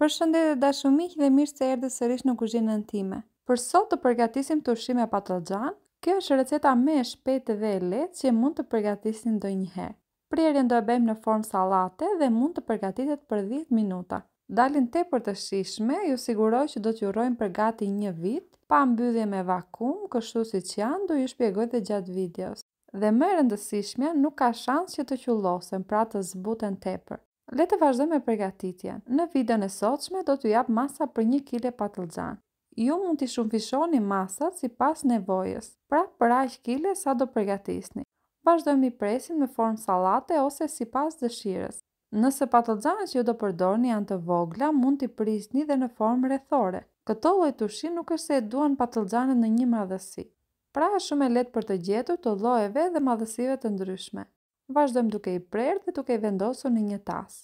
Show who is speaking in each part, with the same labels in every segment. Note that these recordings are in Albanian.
Speaker 1: Përshëndetje dashumiq dhe mirë se erdhët sërish në kuzhinën time. Për sot të përgatisim turshi me patlıxhan. Kjo është receta më e shpejtë dhe e lehtë që mund të përgatisim ndonjëherë. Prerjen do e bëjmë në formë sallate dhe mund të përgatitet për 10 minuta. Dalin tepër të shijshme, ju siguroj që do t'ju rrojnë për gati 1 vit, pa mbyllje me vakum, kështu siç janë, do ju shpjegoj dhe gjatë videos. Dhe më e rëndësishmja, nuk ka shans që të qullosen, pra të zbuten tepër. Le të vazhdojmë me përgatitjen. Në videon e sotshme do t'ju jap masa për 1 kg patlıxhan. Ju mund t'i shumëfishoni masat sipas nevojës, pra për aq kile sa do përgatisni. Vazhdojmë i presim në formë sallate ose sipas dëshirës. Nëse patlıxhanet që ju do përdorni janë të vogla, mund t'i prisni dhe në formë rrethore. Këto lloj turshi nuk është se e duan patlıxhanet në një madhësi. Pra është shumë e lehtë për të gjetur të llojeve dhe madhësive të ndryshme. Vazhdojmë duke i prerë dhe duke i vendosur në një tas.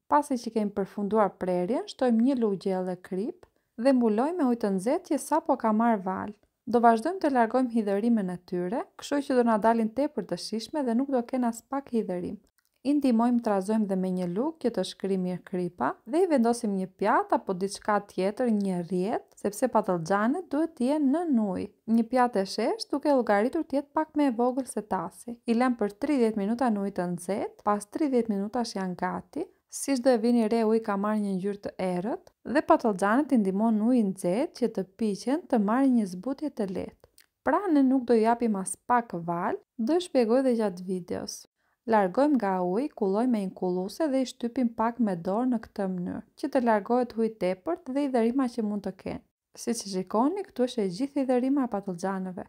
Speaker 1: Pasi që kemi përfunduar prerjen, shtojmë 1 lugë gjelle krip dhe mbulojmë me ujë të nxehtë që sapo ka marrë val. Do vazhdojmë të largojmë hidhërimen e tyre, kështu që do na dalin tepër të shijshme dhe nuk do kenë as pak hidhërim. I ndihmojmë të razojmë dhe me 1 lugë që të shkrijë mirë kripa dhe i vendosim një pjatë apo diçka tjetër, një rrjet, sepse patlıxhanet duhet të jenë nën ujë. Një pjatë e sheshtë duke llogaritur të jetë pak më e vogël se tasi. I lëm për 30 minuta në ujë të nxehtë, pas 30 minutash janë gati. Siç do e vini re, uji ka marrë një ngjyrë të errët dhe patlıxhanet i ndihmon uji i nxehtë që të piqen të marrin një zbutje të lehtë. Pra ne nuk do japim as pak val, do e shpjegoj dhe gjatë videos. Largojmë nga uji, kullojmë me inkulluese dhe i shtypim pak me dorë në këtë mënyrë, që të largohet uji tepërt dhe hidhërima që mund të kenë. Siç e shikoni, këtu është e gjithë hidhërima e patlıxhaneve.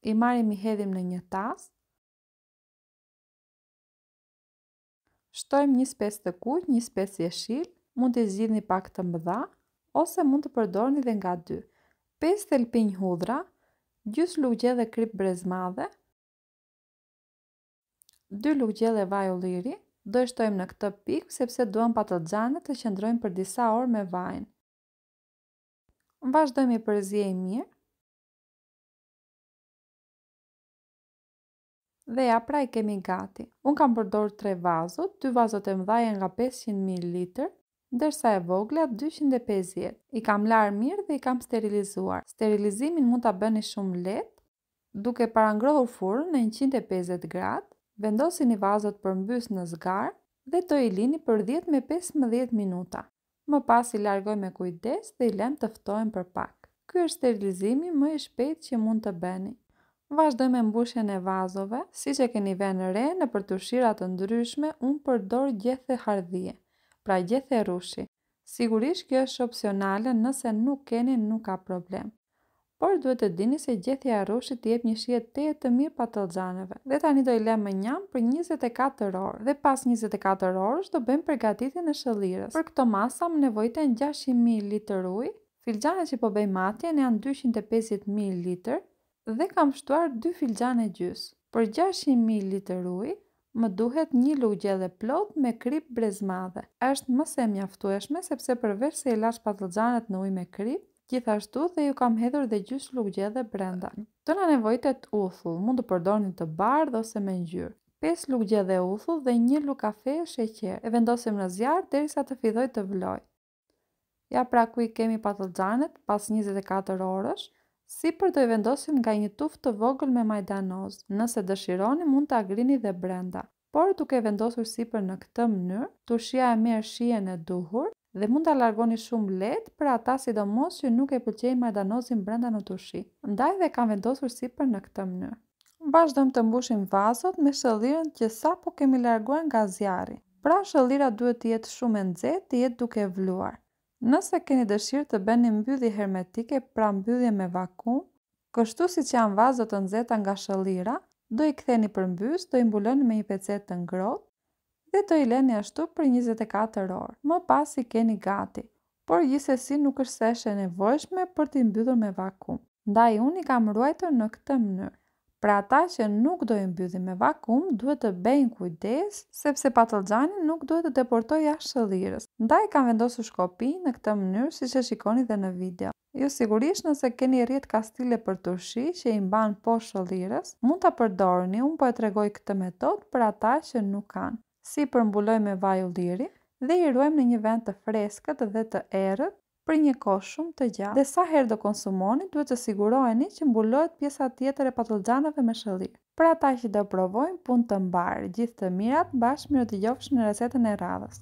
Speaker 1: I marrim i hedhim në një tas. Shtojmë një specë të kuq, një specë jeshil, mund t'i zgjidhni pak të mëdha, ose mund të përdorni dhe nga 2. 5 thelpinj hudhra, gjys lugë gjelle krip brezmadhe, 2 lugë gjelle vaj ulliri, do e shtojmë në këtë pikë sepse duam patlıxhanet të qëndrojnë për disa orë me vajin. Vazhdojmë i përziejmë mirë. Dhe ja, pra i kemi gati. Unë kam përdorur 3 vazot, 2 vazot e mëdha nga 500 ml, ndërsa e vogla 250. I kam larë mirë dhe i kam sterilizuar. Sterilizimin mund ta bëni shumë lehtë, duke parangrohur furrën në 150 gradë, vendosini vazot përmbys në zgar dhe do i lini për 10 me 15 minuta. Më pas i largoj me kujdes dhe i lëm të ftohen për pak. Ky është sterilizimi më i shpejtë që mund të bëni. Vazhdoj me mbushjen e vazove, siç e keni vënë re në për turshira të ndryshme, unë përdor gjethe hardhie, pra gjethe rushi. Sigurisht kjo është opsionale, nëse nuk keni nuk ka problem. Por duhet të dini se gjethja e rushit jep një shije të mirë patlıxhaneve. Dhe tani do i lëm në njam për 24 orë dhe pas 24 orësh do bëjmë përgatitjen e shëllirës. Për këto masa më nevojiten 600 ml ujë, filxhanet që po bëj matjen janë 250 ml dhe kam shtuar 2 filxhane gjys. Për 600 ml ujë më duhet 1 lugë gjelle plot me krip brezmadhe. Është më se mjaftueshme sepse përveç se i lash patlıxhanet në ujë me krip, gjithashtu dhe ju kam hedhur dhe gjys lugë gjelle brenda. Do na nevojitet uthull, mund të përdorni të bardhë ose me ngjyrë. 5 lugë gjelle uthull dhe 1 lugë kafe sheqer. E vendosim në zjarr derisa të fillojë të vlojë. Ja, pra ku i kemi patlıxhanet pas 24 orësh. Sipër do i vendosim nga një tuftë të vogël me majdanoz. Nëse dëshironi mund ta agrini dhe brenda. Por duke vendosur sipër në këtë mënyrë, turshia e merr shijen e duhur dhe mund ta largoni shumë lehtë për ata sidomos që nuk e pëlqejnë majdanozin brenda në turshi. Ndaj dhe kam vendosur sipër në këtë mënyrë. Vazhdojmë të mbushim vazot me shëllirën që sapo kemi larguar nga zjarri. Pra shëllira duhet të jetë shumë e nxehtë, të jetë duke vluar. Nëse keni dëshirë të bëni mbyllje hermetike, pra mbyllje me vakum, kështu siç janë vazot të nxehta nga shëllira, do i ktheni përmbys, do i mbuloni me një pecetë të ngrohtë dhe do i lëni ashtu për 24 orë. Më pas i keni gati, por gjithsesi nuk është se është e nevojshme për t'i mbyllur me vakum. Ndaj unë i kam ruajtur në këtë mënyrë. Pra ata që nuk do i mbylli me vakum, duhet të bëjnë kujdes, sepse patlıxhani nuk duhet të deportojë jashtë shëllirës. Ndaj kam vendosur shkopi në këtë mënyrë, siç e shikoni dhe në video. Ju sigurisht nëse keni rrjet kastile për turshi që i mban poshtë shëllirës, mund ta përdorni. Unë po e tregoj këtë metodë për ata që nuk kanë. Sipër mbuloj me vaj ulliri, dhe i ruajmë në një vend të freskët dhe të errët për një kohë shumë të gjatë. Dhe sa herë do konsumoni, duhet të siguroheni që mbulohet pjesa tjetër e patlıxhanëve me shëllim. Për ata që do provojnë punë të mbarë, gjithë të mirat, bashkë mirë të gjofshim në recetën e radhës.